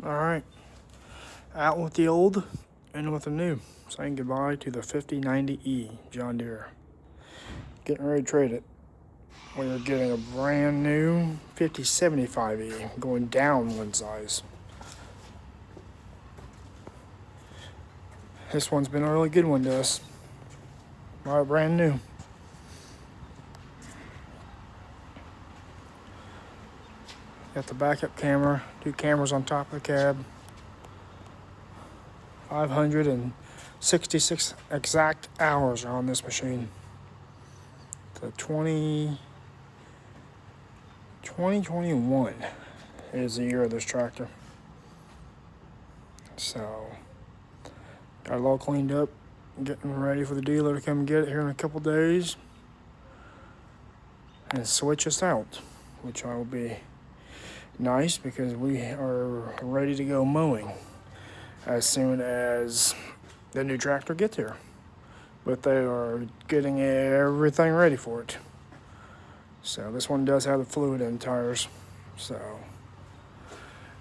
Alright, out with the old, in with the new. Saying goodbye to the 5090E Johndeer. Getting ready to trade it. We are getting a brand new 5075E, going down one size. This one's been a really good one to us. Alright, brand new. Got the backup camera, 2 cameras on top of the cab. 566 exact hours are on this machine. The 2021 is the year of this tractor. So, got it all cleaned up, getting ready for the dealer to come get it here in a couple days and switch us out, which will be nice because we are ready to go mowing as soon as the new tractor gets here. But they are getting everything ready for it. So this one does have the fluid in the tires. So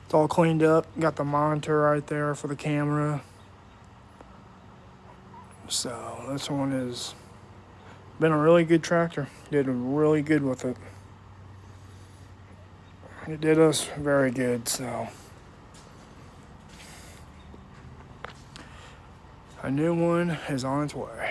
it's all cleaned up. Got the monitor right there for the camera. So this one has been a really good tractor. Did really good with it. It did us very good, so. A new one is on its way.